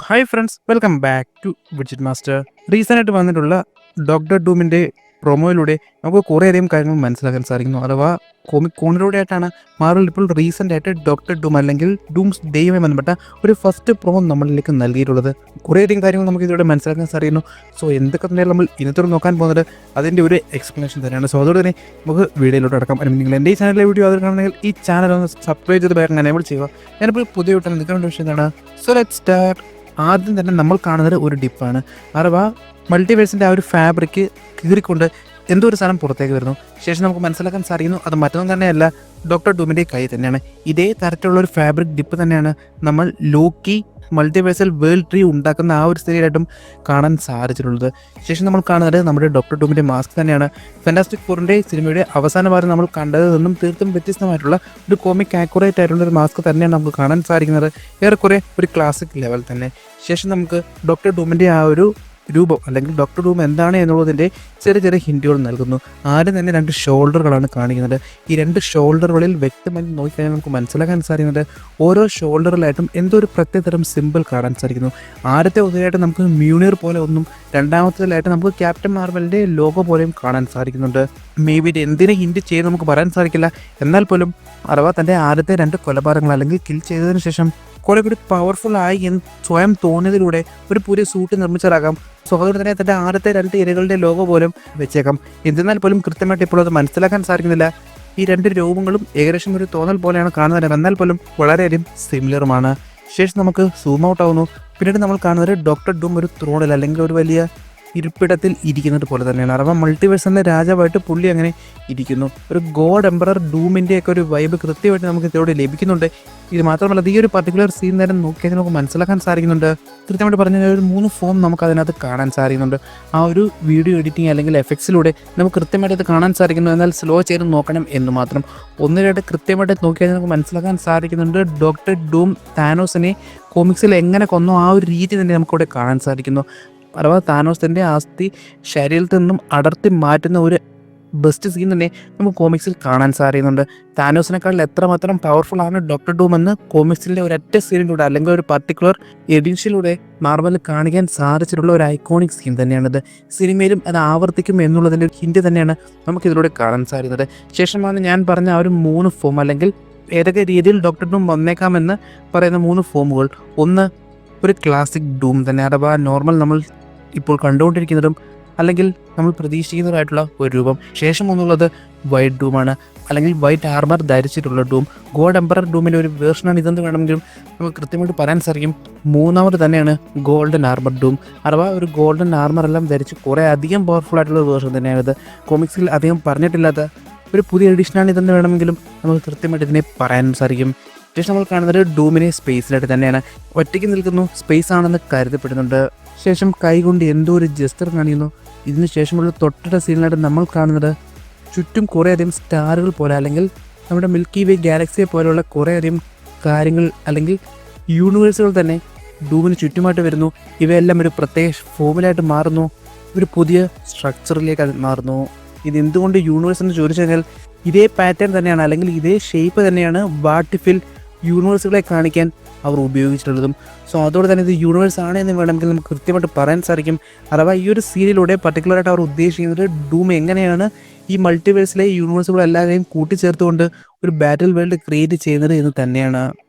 Hi friends, welcome back to widget master. റീസെൻ്റായിട്ട് വന്നിട്ടുള്ള doctor ഡൂമിൻ്റെ പ്രൊമോയിലൂടെ നമുക്ക് കുറേയധികം കാര്യങ്ങൾ മനസ്സിലാക്കാൻ സാധിക്കുന്നു. അഥവാ കോമിക് കോണിലൂടെയായിട്ടാണ് മാർവൽ ഇപ്പോൾ റീസെൻ്റായിട്ട് ഡോക്ടർ ഡൂം അല്ലെങ്കിൽ ഡൂംസ് ഡേയുമായി ബന്ധപ്പെട്ട ഒരു ഫസ്റ്റ് പ്രൊമോ നമ്മളിലേക്ക് നൽകിയിട്ടുള്ളത്. കുറേയധികം കാര്യങ്ങൾ നമുക്ക് ഇതിലൂടെ മനസ്സിലാക്കാൻ സാധിക്കുന്നു. സോ എന്തൊക്കെ തന്നെയാണ് നമ്മൾ ഇന്നത്തെ നോക്കാൻ പോകുന്നത്, അതിൻ്റെ ഒരു എക്സ്പ്ലനേഷൻ തന്നെയാണ്. സോ അതുകൊണ്ട് തന്നെ നമുക്ക് വീഡിയോയിലോട്ട് അടക്കാം. അല്ലെങ്കിൽ നിങ്ങൾ എൻ്റെ ഈ ചാനലിലെ വീഡിയോ അതിൽ കാണുന്നെങ്കിൽ ഈ ചാനൽ ഒന്ന് സബ്സ്ക്രൈബ് ചെയ്ത് ബാക്ക് എനേബിൾ ചെയ്യുക. ഞാനിപ്പോൾ പുതിയ വീട്ടിൽ നിൽക്കേണ്ട വിഷയം എന്താണ്? So let's start. ആദ്യം തന്നെ നമ്മൾ കാണുന്നത് ഒരു ഡിപ്പാണ്. അഥവാ മൾട്ടിവേഴ്സിൻ്റെ ആ ഒരു ഫാബ്രിക് കീറിക്കൊണ്ട് എന്തോ ഒരു സാധനം പുറത്തേക്ക് വരുന്നു. ശേഷം നമുക്ക് മനസ്സിലാക്കാൻ സാധിക്കുന്നു അത് മറ്റൊന്നും തന്നെയല്ല, ഡോക്ടർ ഡൂമിൻ്റെ കൈ തന്നെയാണ്. ഇതേ തരത്തിലുള്ള ഒരു ഫാബ്രിക് ഡിപ്പ് തന്നെയാണ് നമ്മൾ ലോക്കി മൾട്ടിവേഴ്സൽ വേൾഡ് ട്രീ ഉണ്ടാക്കുന്ന ആ ഒരു സ്ഥിതിയായിട്ടും കാണാൻ സാധിച്ചിട്ടുള്ളത്. ശേഷം നമ്മൾ കാണുന്നത് നമ്മുടെ ഡോക്ടർ ഡൂമിൻ്റെ മാസ്ക് തന്നെയാണ്. ഫാന്റാസ്റ്റിക് ഫോറിൻ്റെ സിനിമയുടെ അവസാന ഭാഗം നമ്മൾ കണ്ടതിൽ നിന്നും തീർത്തും വ്യത്യസ്തമായിട്ടുള്ള ഒരു കോമിക് ആക്യുറേറ്റ് ആയിട്ടുള്ള ഒരു മാസ്ക് തന്നെയാണ് നമുക്ക് കാണാൻ സാധിക്കുന്നത്. ഏറെക്കുറെ ഒരു ക്ലാസിക് ലെവൽ തന്നെ. ശേഷം നമുക്ക് ഡോക്ടർ ഡൂമിൻ്റെ ആ ഒരു രൂപം അല്ലെങ്കിൽ ഡോക്ടർ ഡൂം എന്താണ് എന്നുള്ളതിൻ്റെ ചെറിയ ചെറിയ ഹിൻറ്റുകൾ നൽകുന്നു. ആദ്യം തന്നെ 2 ഷോൾഡറുകളാണ് കാണിക്കുന്നത്. ഈ 2 ഷോൾഡറുകളിൽ വ്യക്തമായി നോക്കിക്കഴിഞ്ഞാൽ നമുക്ക് മനസ്സിലാക്കാൻ സാധിക്കുന്നത് ഓരോ ഷോൾഡറിലായിട്ടും എന്തോ ഒരു പ്രത്യേകതരം സിമ്പിൾ കാണാൻ സാധിക്കുന്നു. ആദ്യത്തെ ഒന്നിലായിട്ട് നമുക്ക് മ്യൂണിയർ പോലെ ഒന്നും, രണ്ടാമത്തേലായിട്ട് നമുക്ക് ക്യാപ്റ്റൻ മാർവലിൻ്റെ ലോഗോ പോലെയും കാണാൻ സാധിക്കുന്നുണ്ട്. മേ ബി ഇത് എന്തിനെ ഹിൻറ്റ് ചെയ്ത് നമുക്ക് പറയാൻ സാധിക്കില്ല. എന്നാൽ പോലും അഥവാ തൻ്റെ ആദ്യത്തെ 2 കൊലപാതകങ്ങൾ അല്ലെങ്കിൽ കിൽ ചെയ്തതിന് ശേഷം കുറെ കൂടി പവർഫുൾ ആയി എന്ന് സ്വയം തോന്നിയതിലൂടെ ഒരു പുതിയ സൂട്ട് നിർമ്മിച്ചതാകാം. സോ അതുകൊണ്ട് തന്നെ തൻ്റെ ആദ്യത്തെ 2 ഇരകളുടെ ലോഗോ പോലും വെച്ചേക്കാം. എന്നാൽ പോലും കൃത്യമായിട്ട് ഇപ്പോൾ അത് മനസ്സിലാക്കാൻ സാധിക്കുന്നില്ല. ഈ 2 രൂപങ്ങളും ഏകദേശം ഒരു തോന്നൽ പോലെയാണ് കാണുന്നത്. എന്നാൽ പോലും വളരെയധികം സിമിലറുമാണ്. ശേഷം നമുക്ക് സൂം ഔട്ട് ആവുന്നു. പിന്നീട് നമ്മൾ കാണുന്നത് ഡോക്ടർ ഡൂം ഒരു ത്രോണിൽ അല്ലെങ്കിൽ ഒരു വലിയ ഇരിപ്പിടത്തിൽ ഇരിക്കുന്നത് പോലെ തന്നെയാണ്. അഥവാ മൾട്ടിവേഴ്സിലെ രാജാവായിട്ട് പുള്ളി അങ്ങനെ ഇരിക്കുന്നു. ഒരു ഗോഡ് എംപറർ ഡൂമിൻ്റെയൊക്കെ ഒരു വൈബ് കൃത്യമായിട്ട് നമുക്ക് ഇതിലൂടെ ലഭിക്കുന്നുണ്ട്. ഇത് മാത്രമല്ല, ഈ ഒരു പർട്ടിക്കുലർ സീൻ നേരം നോക്കിയാൽ നമുക്ക് മനസ്സിലാക്കാൻ സാധിക്കുന്നുണ്ട്. കൃത്യമായിട്ട് പറഞ്ഞാൽ ഒരു 3 ഫോം നമുക്ക് അതിനകത്ത് കാണാൻ സാധിക്കുന്നുണ്ട്. ആ ഒരു വീഡിയോ എഡിറ്റിംഗ് അല്ലെങ്കിൽ എഫക്ട്സിലൂടെ നമുക്ക് കൃത്യമായിട്ട് ഇത് കാണാൻ സാധിക്കുന്നു. എന്നാൽ സ്ലോ ചെയ്ത് നോക്കണം എന്ന് മാത്രം. ഒന്നിനായിട്ട് കൃത്യമായിട്ട് നോക്കിയാൽ നമുക്ക് മനസ്സിലാക്കാൻ സാധിക്കുന്നുണ്ട് ഡോക്ടർ ഡൂം താനോസിനെ കോമിക്സിൽ എങ്ങനെ കൊന്നോ ആ ഒരു രീതി തന്നെ നമുക്കിവിടെ കാണാൻ സാധിക്കുന്നു. അഥവാ താനോസിൻ്റെ ആസ്തി ശരീരത്തിൽ നിന്നും അടർത്തി മാറ്റുന്ന ഒരു ബെസ്റ്റ് സീൻ തന്നെ നമുക്ക് കോമിക്സിൽ കാണാൻ സാധിക്കുന്നുണ്ട്. താനോസിനേക്കാൾ എത്രമാത്രം പവർഫുൾ ആണ് ഡോക്ടർ ഡൂം എന്ന് കോമിക്സിൻ്റെ ഒരൊറ്റ സീനിലൂടെ അല്ലെങ്കിൽ ഒരു പർട്ടിക്കുലർ എഡിഷനിലൂടെ മാർവലിൽ കാണിക്കാൻ സാധിച്ചിട്ടുള്ള ഒരു ഐക്കോണിക് സീൻ തന്നെയാണിത്. സിനിമയിലും അത് ആവർത്തിക്കും എന്നുള്ളതിൻ്റെ ഒരു ഹിൻറ്റ് തന്നെയാണ് നമുക്കിതിലൂടെ കാണാൻ സാധിക്കുന്നത്. ശേഷമാണ് ഞാൻ പറഞ്ഞ ആ ഒരു 3 ഫോം അല്ലെങ്കിൽ ഏതൊക്കെ രീതിയിൽ ഡോക്ടർ ഡൂം വന്നേക്കാമെന്ന് പറയുന്ന 3 ഫോമുകൾ. ഒന്ന്, ഒരു ക്ലാസിക് ഡൂം തന്നെ, അഥവാ നോർമൽ നമ്മൾ ഇപ്പോൾ കണ്ടുകൊണ്ടിരിക്കുന്നതും അല്ലെങ്കിൽ നമ്മൾ പ്രതീക്ഷിക്കുന്നതായിട്ടുള്ള ഒരു രൂപം. ശേഷം ഒന്നുള്ളത് വൈറ്റ് ഡൂമാണ്, അല്ലെങ്കിൽ വൈറ്റ് ആർമർ ധരിച്ചിട്ടുള്ള ഡൂം. ഗോഡ് എംപറർ ഡൂമിൻ്റെ ഒരു വേർഷനാണ് ഇതെന്ന് വേണമെങ്കിലും നമുക്ക് കൃത്യമായിട്ട് പറയാൻ സാധിക്കും. മൂന്നാമത് തന്നെയാണ് ഗോൾഡൻ ആർമർ ഡൂം, അഥവാ ഒരു ഗോൾഡൻ ആർമർ എല്ലാം ധരിച്ച് കുറേ അധികം പവർഫുൾ ആയിട്ടുള്ള ഒരു വേർഷൻ തന്നെയാണിത്. കോമിക്സിൽ അധികം പറഞ്ഞിട്ടില്ലാത്ത ഒരു പുതിയ എഡിഷനാണ് ഇതെന്ന് വേണമെങ്കിലും നമുക്ക് കൃത്യമായിട്ട് ഇതിനെ പറയാൻ സാധിക്കും. ശേഷം നമ്മൾ കാണുന്നത് ഡൂമിനെ സ്പേസിലായിട്ട് തന്നെയാണ്. ഒറ്റയ്ക്ക് നിൽക്കുന്നു, സ്പേസ് ആണെന്ന് കരുതപ്പെടുന്നുണ്ട്. ശേഷം കൈകൊണ്ട് എന്തോ ഒരു ജസ്റ്റർ കാണിക്കുന്നു. ഇതിന് ശേഷമുള്ള തൊട്ടടുത്ത സീനിലായിട്ട് നമ്മൾ കാണുന്നത് ചുറ്റും കുറേയധികം സ്റ്റാറുകൾ പോലെ അല്ലെങ്കിൽ നമ്മുടെ മിൽക്കി വേ ഗാലക്സിയെ പോലെയുള്ള കുറേയധികം കാര്യങ്ങൾ അല്ലെങ്കിൽ യൂണിവേഴ്സുകൾ തന്നെ ഡൂമിന് ചുറ്റുമായിട്ട് വരുന്നു. ഇവയെല്ലാം ഒരു പ്രത്യേക ഫോമിലായിട്ട് മാറുന്നു, ഒരു പുതിയ സ്ട്രക്ചറിലേക്ക് അത് മാറുന്നു. ഇതെന്തുകൊണ്ട് യൂണിവേഴ്സ് എന്ന് ചോദിച്ചു കഴിഞ്ഞാൽ ഇതേ പാറ്റേൺ തന്നെയാണ് അല്ലെങ്കിൽ ഇതേ ഷേപ്പ് തന്നെയാണ് വാട്ടിഫിൽ യൂണിവേഴ്സുകളെ കാണിക്കാൻ അവർ ഉപയോഗിച്ചിട്ടുള്ളതും. സോ അതോടെ തന്നെ ഇത് യൂണിവേഴ്സ് ആണ് എന്ന് വേണമെങ്കിൽ നമുക്ക് കൃത്യമായിട്ട് പറയാൻ സാധിക്കും. അഥവാ ഈ ഒരു സീരിയലിലൂടെ പർട്ടിക്കുലറായിട്ട് അവർ ഉദ്ദേശിക്കുന്നത് ഡൂം എങ്ങനെയാണ് ഈ മൾട്ടിവേഴ്സിലെ യൂണിവേഴ്സുകളെല്ലാവരെയും കൂട്ടിച്ചേർത്തുകൊണ്ട് ഒരു ബാറ്റിൽ വേൾഡ് ക്രിയേറ്റ് ചെയ്യുന്നത് എന്ന് തന്നെയാണ്.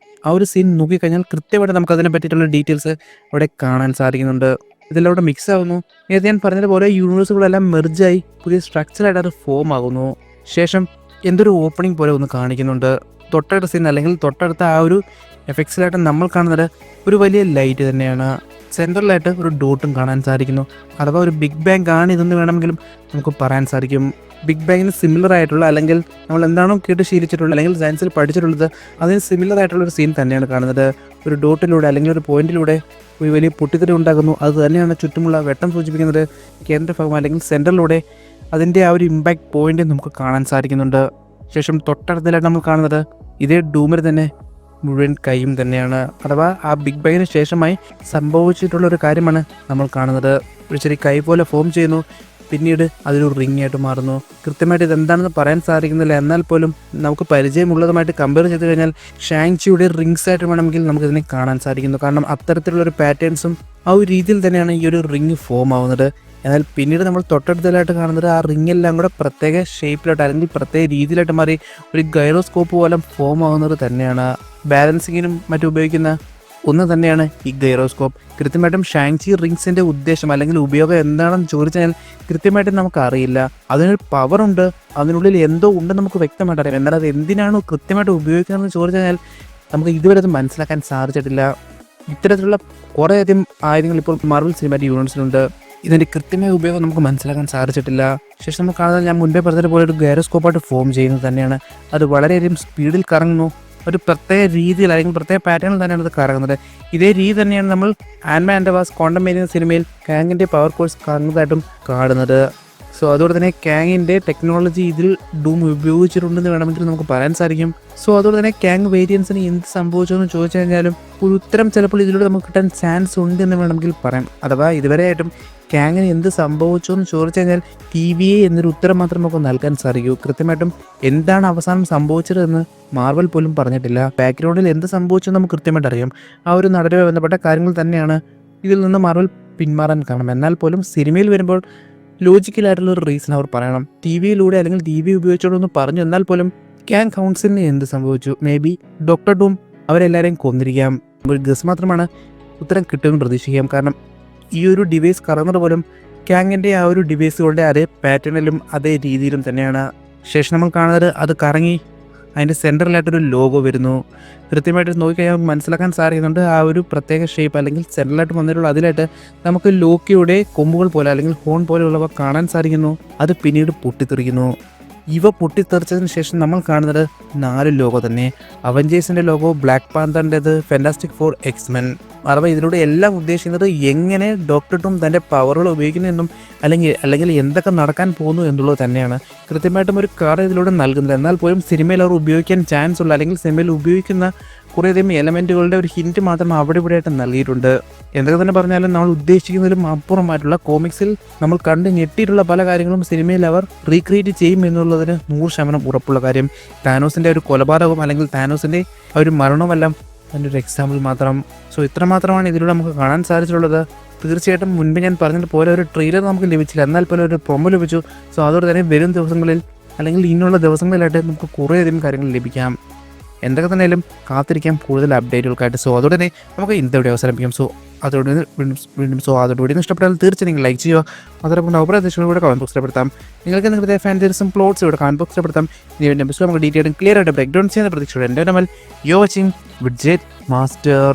ആ ഒരു സീൻ നോക്കിക്കഴിഞ്ഞാൽ കൃത്യമായിട്ട് നമുക്ക് അതിനെ പറ്റിയിട്ടുള്ള ഡീറ്റെയിൽസ് അവിടെ കാണാൻ സാധിക്കുന്നുണ്ട്. ഇതെല്ലാം അവിടെ മിക്സ് ആകുന്നു. നേരത്തെ ഞാൻ പറഞ്ഞതുപോലെ യൂണിവേഴ്സുകളെല്ലാം മെർജായി പുതിയ സ്ട്രക്ചറായിട്ട് അത് ഫോം ആകുന്നു. ശേഷം എന്തൊരു ഓപ്പണിംഗ് പോലെ ഒന്ന് കാണിക്കുന്നുണ്ട്. തൊട്ടടുത്ത സീൻ അല്ലെങ്കിൽ തൊട്ടടുത്ത ആ ഒരു എഫക്ട്സിലായിട്ട് നമ്മൾ കാണുന്നത് ഒരു വലിയ ലൈറ്റ് തന്നെയാണ്. സെൻട്രലായിട്ട് ഒരു ഡോട്ടും കാണാൻ സാധിക്കുന്നു. അഥവാ ഒരു ബിഗ് ബാങ് ആണ് ഇതെന്ന് വേണമെങ്കിലും നമുക്ക് പറയാൻ സാധിക്കും. ബിഗ് ബാങ്ങിന് സിമിലർ ആയിട്ടുള്ള അല്ലെങ്കിൽ നമ്മൾ എന്താണോ കേട്ട് ശീലിച്ചിട്ടുള്ളത് അല്ലെങ്കിൽ സയൻസിൽ പഠിച്ചിട്ടുള്ളത് അതിന് സിമിലർ ആയിട്ടുള്ളൊരു സീൻ തന്നെയാണ് കാണുന്നത്. ഒരു ഡോട്ടിലൂടെ അല്ലെങ്കിൽ ഒരു പോയിന്റിലൂടെ ഒരു വലിയ പൊട്ടിത്തെറി ഉണ്ടാകുന്നു. അത് തന്നെയാണ് ചുറ്റുമുള്ള വെട്ടം സൂചിപ്പിക്കുന്നത്. കേന്ദ്രഭാഗം അല്ലെങ്കിൽ സെൻറ്ററിലൂടെ അതിൻ്റെ ആ ഒരു ഇമ്പാക്റ്റ് പോയിന്റ് നമുക്ക് കാണാൻ സാധിക്കുന്നുണ്ട്. ശേഷം തൊട്ടടുത്തലായിട്ട് നമ്മൾ കാണുന്നത് ഇതേ ഡൂമിൽ തന്നെ മുഴുവൻ കൈയും തന്നെയാണ്. അഥവാ ആ ബിഗ് ബാങ്ങിന് ശേഷമായി സംഭവിച്ചിട്ടുള്ള ഒരു കാര്യമാണ് നമ്മൾ കാണുന്നത്. ഒരു ചെറിയ കൈ പോലെ ഫോം ചെയ്യുന്നു. പിന്നീട് അതൊരു റിംഗ് ആയിട്ട് മാറുന്നു. കൃത്യമായിട്ട് ഇതെന്താണെന്ന് പറയാൻ സാധിക്കുന്നില്ല. എന്നാൽ പോലും നമുക്ക് പരിചയമുള്ളതുമായിട്ട് കമ്പയർ ചെയ്ത് കഴിഞ്ഞാൽ ഷാങ്ചിയുടെ റിങ്സ് ആയിട്ട് വേണമെങ്കിൽ നമുക്കിതിനെ കാണാൻ സാധിക്കുന്നു. കാരണം അത്തരത്തിലുള്ളൊരു പാറ്റേൺസും ആ ഒരു രീതിയിൽ തന്നെയാണ് ഈ ഒരു റിങ് ഫോം ആവുന്നത്. എന്നാൽ പിന്നീട് നമ്മൾ തൊട്ടടുത്തലായിട്ട് കാണുന്നത് ആ റിങ് എല്ലാം കൂടെ പ്രത്യേക ഷേപ്പിലോട്ട് അല്ലെങ്കിൽ പ്രത്യേക രീതിയിലായിട്ട് മാറി ഒരു ഗൈറോസ്കോപ്പ് പോലെ ഫോം ആവുന്നത് തന്നെയാണ്. ബാലൻസിങ്ങിനും മറ്റും ഉപയോഗിക്കുന്ന ഒന്ന് തന്നെയാണ് ഈ ഗൈറോസ്കോപ്പ്. കൃത്യമായിട്ടും ഷാങ്ചി റിങ്സിൻ്റെ ഉദ്ദേശം അല്ലെങ്കിൽ ഉപയോഗം എന്താണെന്ന് ചോദിച്ചാൽ കൃത്യമായിട്ടും നമുക്കറിയില്ല. അതിനൊരു പവറുണ്ട്, അതിനുള്ളിൽ എന്തോ ഉണ്ടെന്ന് നമുക്ക് വ്യക്തമായിട്ട് അറിയാം. എന്നാൽ അത് എന്തിനാണ് കൃത്യമായിട്ട് ഉപയോഗിക്കുന്നതെന്ന് ചോദിച്ചാൽ നമുക്ക് ഇതുവരെ അത് മനസ്സിലാക്കാൻ സാധിച്ചിട്ടില്ല. ഇത്തരത്തിലുള്ള കുറേയധികം ആയുധങ്ങൾ ഇപ്പോൾ മാർവൽ സിനിമാറ്റിക് യൂണിവേഴ്സിലുണ്ട്. ഇതിൻ്റെ കൃത്യമായ ഉപയോഗം നമുക്ക് മനസ്സിലാക്കാൻ സാധിച്ചിട്ടില്ല. ശേഷം നമുക്ക് കാണുന്നത് ഞാൻ മുൻപേ പറഞ്ഞതുപോലെ ഒരു ഗൈറോസ്കോപ്പായിട്ട് ഫോം ചെയ്യുന്നത് തന്നെയാണ്. അത് വളരെയധികം സ്പീഡിൽ കറങ്ങുന്നു. ഒരു പ്രത്യേക രീതിയിൽ അല്ലെങ്കിൽ പ്രത്യേക പാറ്റേണിൽ തന്നെയാണ് അത് കറങ്ങുന്നത്. ഇതേ രീതി തന്നെയാണ് നമ്മൾ ആൻഡ്മാൻ ആൻഡ് ദ വാസ്പ് ക്വാണ്ടംമേനിയൻ സിനിമയിൽ കാങ്ങിൻ്റെ പവർ കോഴ്സ് കറങ്ങുന്നതായിട്ടും കാണുന്നത്. സോ അതുകൊണ്ട് തന്നെ കാങ്ങിൻ്റെ ടെക്നോളജി ഇതിൽ ഡൂം ഉപയോഗിച്ചിട്ടുണ്ടെന്ന് വേണമെങ്കിൽ നമുക്ക് പറയാൻ സാധിക്കും. സോ അതുകൊണ്ട് തന്നെ കാങ് വേരിയൻസിന് എന്ത് സംഭവിച്ചു എന്ന് ചോദിച്ചു കഴിഞ്ഞാലും ഒരു ഉത്തരം ചിലപ്പോൾ ഇതിലൂടെ നമുക്ക് കിട്ടാൻ ചാൻസ് ഉണ്ട് എന്ന് വേണമെങ്കിൽ പറയാം. അഥവാ ഇതുവരെയായിട്ടും കാങ്ങിന് എന്ത് സംഭവിച്ചു എന്ന് ചോദിച്ചു കഴിഞ്ഞാൽ TVA എന്നൊരു ഉത്തരം മാത്രം നമുക്ക് നൽകാൻ സാധിക്കൂ. കൃത്യമായിട്ടും എന്താണ് അവസാനം സംഭവിച്ചതെന്ന് മാർവൽ പോലും പറഞ്ഞിട്ടില്ല. ബാക്ക്ഗ്രൗണ്ടിൽ എന്ത് സംഭവിച്ചു നമുക്ക് കൃത്യമായിട്ട് അറിയാം. ആ ഒരു നടനുമായി ബന്ധപ്പെട്ട കാര്യങ്ങൾ തന്നെയാണ് ഇതിൽ നിന്ന് മാർവൽ പിന്മാറാൻ കാരണം. എന്നാൽ പോലും സിനിമയിൽ വരുമ്പോൾ ലോജിക്കലായിട്ടുള്ളൊരു റീസൺ അവർ പറയണം. TVയിലൂടെ അല്ലെങ്കിൽ TV ഉപയോഗിച്ചോളൂ പറഞ്ഞു. എന്നാൽ പോലും കാങ് കൗൺസിലിന് എന്ത് സംഭവിച്ചു? മേ ബി ഡോക്ടർ ഡൂം അവരെല്ലാവരെയും കൊന്നിരിക്കാം. ഒരു ഗസ് മാത്രമാണ്, ഉത്തരം കിട്ടുമെന്ന് പ്രതീക്ഷിക്കാം. കാരണം ഈ ഒരു ഡിവൈസ് കറങ്ങുന്നത് പോലും കാങ്ങിൻ്റെ ആ ഒരു ഡിവൈസുകളുടെ അതേ പാറ്റേണിലും അതേ രീതിയിലും തന്നെയാണ്. ശേഷം നമ്മൾ കാണുന്നത് അത് കറങ്ങി അതിൻ്റെ സെൻറ്ററിലായിട്ടൊരു ലോഗോ വരുന്നു. കൃത്യമായിട്ട് നോക്കിക്കഴിഞ്ഞാൽ നമുക്ക് മനസ്സിലാക്കാൻ സാധിക്കുന്നുണ്ട് ആ ഒരു പ്രത്യേക ഷേപ്പ് അല്ലെങ്കിൽ സെൻറ്ററിലായിട്ട് വന്നിട്ടുള്ള അതിലായിട്ട് നമുക്ക് ലോക്കിയുടെ കൊമ്പുകൾ പോലെ അല്ലെങ്കിൽ ഹോൺ പോലെയുള്ളവ കാണാൻ സാധിക്കുന്നു. അത് പിന്നീട് പൊട്ടിത്തെറിക്കുന്നു. ഇവ പൊട്ടിത്തെറിച്ചതിന് ശേഷം നമ്മൾ കാണുന്നത് 4 ലോഗോ തന്നെ. അവഞ്ചേഴ്സിൻ്റെ ലോഗോ, ബ്ലാക്ക് പാന്തറിൻ്റെത്, ഫാന്റാസ്റ്റിക് ഫോർ, എക്സ്മെൻ. അഥവാ ഇതിലൂടെ എല്ലാം ഉദ്ദേശിക്കുന്നത് എങ്ങനെ ഡോക്ടർ ഡൂം തൻ്റെ പവറുകൾ ഉപയോഗിക്കുന്നു അല്ലെങ്കിൽ എന്തൊക്കെ നടക്കാൻ പോകുന്നു എന്നുള്ളത് തന്നെയാണ്. കൃത്യമായിട്ടും ഒരു കാർഡ് ഇതിലൂടെ നൽകുന്നില്ല. എന്നാൽ പോലും സിനിമയിൽ അവർ ഉപയോഗിക്കാൻ ചാൻസ് ഉള്ള അല്ലെങ്കിൽ സിനിമയിൽ ഉപയോഗിക്കുന്ന കുറേയധികം എലമെൻറ്റുകളുടെ ഒരു ഹിൻറ്റ് മാത്രം അവിടെ ഇവിടെയായിട്ട് നൽകിയിട്ടുണ്ട്. എന്തൊക്കെ തന്നെ പറഞ്ഞാലും നമ്മൾ ഉദ്ദേശിക്കുന്നതിലും അപ്പുറമായിട്ടുള്ള കോമിക്സിൽ നമ്മൾ കണ്ട് ഞെട്ടിയിട്ടുള്ള പല കാര്യങ്ങളും സിനിമയിൽ അവർ റീക്രിയേറ്റ് ചെയ്യും എന്നുള്ളതിന് 100% ഉറപ്പുള്ള കാര്യം. താനോസിൻ്റെ ഒരു കൊലപാതകവും അല്ലെങ്കിൽ താനോസിൻ്റെ ആ ഒരു മരണവുമെല്ലാം അതിൻ്റെ ഒരു എക്സാമ്പിൾ മാത്രം. സോ ഇത്ര മാത്രമാണ് ഇതിലൂടെ നമുക്ക് കാണാൻ സാധിച്ചിട്ടുള്ളത്. തീർച്ചയായിട്ടും മുൻപ് ഞാൻ പറഞ്ഞതുപോലെ ഒരു ട്രെയിലർ നമുക്ക് ലഭിച്ചില്ല, എന്നാൽ പോലും ഒരു പ്രൊമോ ലഭിച്ചു. സോ അതോടെ തന്നെ വരും ദിവസങ്ങളിൽ അല്ലെങ്കിൽ ഇനിയുള്ള ദിവസങ്ങളിലായിട്ട് നമുക്ക് കുറേയധികം കാര്യങ്ങൾ ലഭിക്കാം. എന്തൊക്കെ തന്നെയാലും കാത്തിരിക്കാം കൂടുതൽ അപ്ഡേറ്റുകൾക്കായിട്ട്. സോ അതോടെ തന്നെ നമുക്ക് ഇന്നത്തെ അവസാനിപ്പിക്കാം. സോ അതോടെ അതോടുകൂടി ഇഷ്ടപ്പെട്ടാൽ തീർച്ചയായും നിങ്ങൾ ലൈക്ക് ചെയ്യുക. അതോടൊപ്പം ഉപദേശങ്ങളിലൂടെ കമന്റ് ബോക്സ് ഇഷ്ടപ്പെടുത്താം. നിങ്ങൾക്ക് നിങ്ങളുടെ ഫാൻറ്റീസും പ്ലോട്ട്സും ഇവിടെ കമന്റ് ബോക്സ് ഇഷ്ടപ്പെടുത്താം. ഇതിൻ്റെ നമുക്ക് ഡീറ്റെയിലും ക്ലിയർ ആയിട്ട് ബ്രേക്ക് ഡൗൺ ചെയ്യുന്ന പ്രതീക്ഷയോടെ എൻ്റെ നമ്മൾ യോ വാച്ചിങ് വിഡ്ജെറ്റ് മാസ്റ്റർ.